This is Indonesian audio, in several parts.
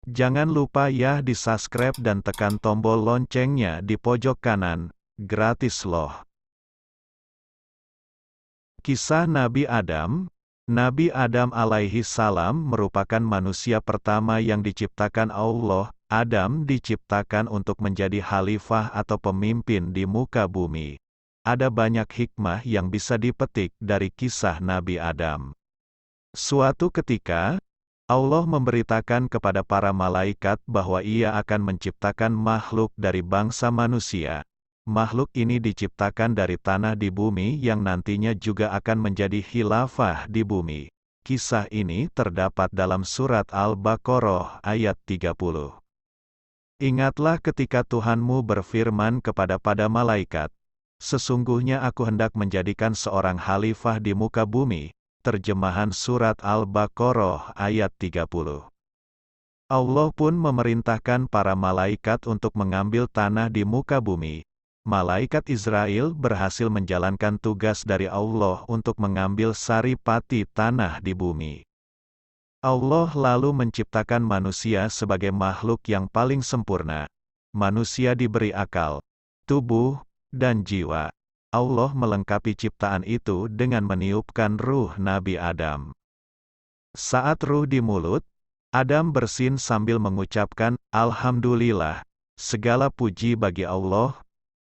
Jangan lupa ya di subscribe dan tekan tombol loncengnya di pojok kanan, gratis loh. Kisah Nabi Adam. Nabi Adam alaihi salam merupakan manusia pertama yang diciptakan Allah. Adam diciptakan untuk menjadi khalifah atau pemimpin di muka bumi. Ada banyak hikmah yang bisa dipetik dari kisah Nabi Adam. Suatu ketika, Allah memberitakan kepada para malaikat bahwa Ia akan menciptakan makhluk dari bangsa manusia. Makhluk ini diciptakan dari tanah di bumi yang nantinya juga akan menjadi khilafah di bumi. Kisah ini terdapat dalam surat Al-Baqarah ayat 30. Ingatlah ketika Tuhanmu berfirman kepada malaikat, "Sesungguhnya aku hendak menjadikan seorang khalifah di muka bumi." Terjemahan surat Al-Baqarah ayat 30. Allah pun memerintahkan para malaikat untuk mengambil tanah di muka bumi. Malaikat Israel berhasil menjalankan tugas dari Allah untuk mengambil saripati tanah di bumi. Allah lalu menciptakan manusia sebagai makhluk yang paling sempurna. Manusia diberi akal, tubuh, dan jiwa. Allah melengkapi ciptaan itu dengan meniupkan ruh Nabi Adam. Saat ruh di mulut, Adam bersin sambil mengucapkan, "Alhamdulillah, segala puji bagi Allah."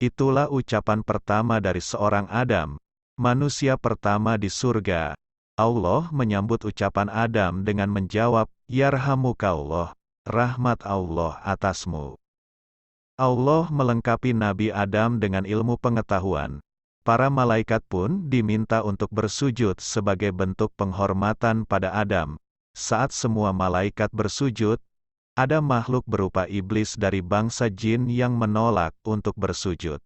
Itulah ucapan pertama dari seorang Adam, manusia pertama di surga. Allah menyambut ucapan Adam dengan menjawab, "Yarhamukallah, rahmat Allah atasmu." Allah melengkapi Nabi Adam dengan ilmu pengetahuan. Para malaikat pun diminta untuk bersujud sebagai bentuk penghormatan pada Adam. Saat semua malaikat bersujud, ada makhluk berupa iblis dari bangsa jin yang menolak untuk bersujud.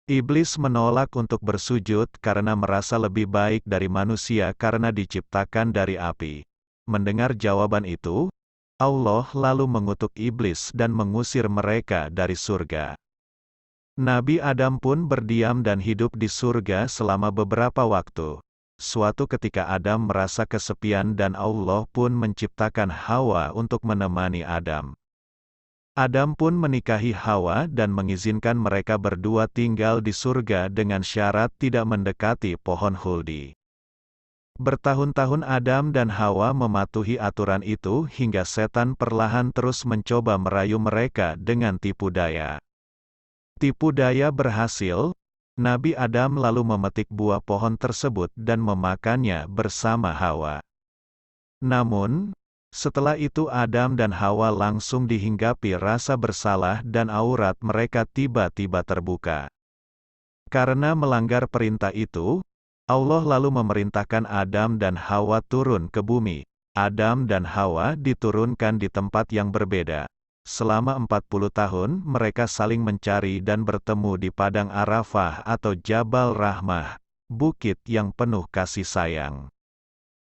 Iblis menolak untuk bersujud karena merasa lebih baik dari manusia karena diciptakan dari api. Mendengar jawaban itu, Allah lalu mengutuk iblis dan mengusir mereka dari surga. Nabi Adam pun berdiam dan hidup di surga selama beberapa waktu. Suatu ketika Adam merasa kesepian dan Allah pun menciptakan Hawa untuk menemani Adam. Adam pun menikahi Hawa dan mengizinkan mereka berdua tinggal di surga dengan syarat tidak mendekati pohon huldi. Bertahun-tahun Adam dan Hawa mematuhi aturan itu hingga setan perlahan terus mencoba merayu mereka dengan tipu daya. Tipu daya berhasil, Nabi Adam lalu memetik buah pohon tersebut dan memakannya bersama Hawa. Namun, setelah itu Adam dan Hawa langsung dihinggapi rasa bersalah dan aurat mereka tiba-tiba terbuka. Karena melanggar perintah itu, Allah lalu memerintahkan Adam dan Hawa turun ke bumi. Adam dan Hawa diturunkan di tempat yang berbeda. Selama 40 tahun mereka saling mencari dan bertemu di Padang Arafah atau Jabal Rahmah, bukit yang penuh kasih sayang.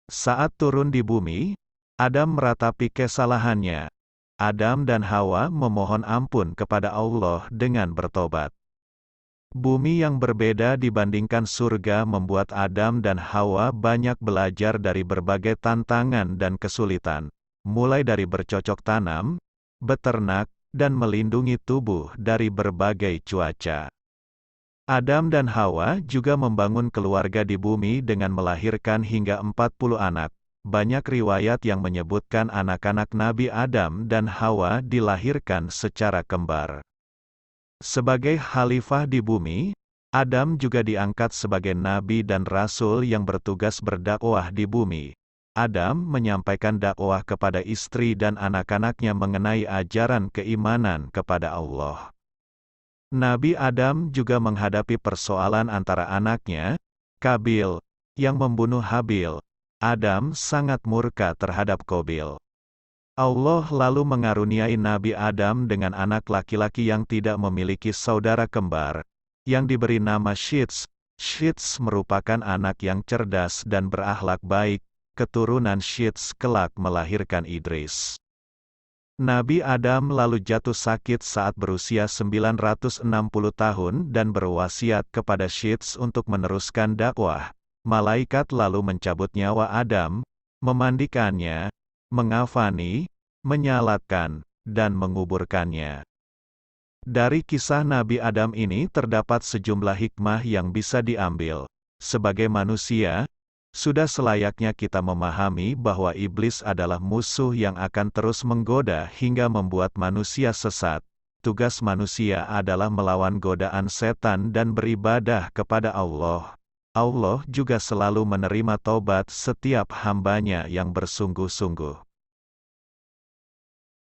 Saat turun di bumi, Adam meratapi kesalahannya. Adam dan Hawa memohon ampun kepada Allah dengan bertobat. Bumi yang berbeda dibandingkan surga membuat Adam dan Hawa banyak belajar dari berbagai tantangan dan kesulitan, mulai dari bercocok tanam, beternak, dan melindungi tubuh dari berbagai cuaca. Adam dan Hawa juga membangun keluarga di bumi dengan melahirkan hingga 40 anak. Banyak riwayat yang menyebutkan anak-anak Nabi Adam dan Hawa dilahirkan secara kembar. Sebagai khalifah di bumi, Adam juga diangkat sebagai nabi dan rasul yang bertugas berdakwah di bumi. Adam menyampaikan dakwah kepada istri dan anak-anaknya mengenai ajaran keimanan kepada Allah. Nabi Adam juga menghadapi persoalan antara anaknya, Kabil, yang membunuh Habil. Adam sangat murka terhadap Qabil. Allah lalu mengaruniai Nabi Adam dengan anak laki-laki yang tidak memiliki saudara kembar, yang diberi nama Syits. Syits merupakan anak yang cerdas dan berakhlak baik. Keturunan Syits kelak melahirkan Idris. Nabi Adam lalu jatuh sakit saat berusia 960 tahun dan berwasiat kepada Syits untuk meneruskan dakwah. Malaikat lalu mencabut nyawa Adam, memandikannya, mengafani, menyalatkan, dan menguburkannya. Dari kisah Nabi Adam ini terdapat sejumlah hikmah yang bisa diambil. Sebagai manusia, sudah selayaknya kita memahami bahwa iblis adalah musuh yang akan terus menggoda hingga membuat manusia sesat. Tugas manusia adalah melawan godaan setan dan beribadah kepada Allah. Allah juga selalu menerima taubat setiap hambanya yang bersungguh-sungguh.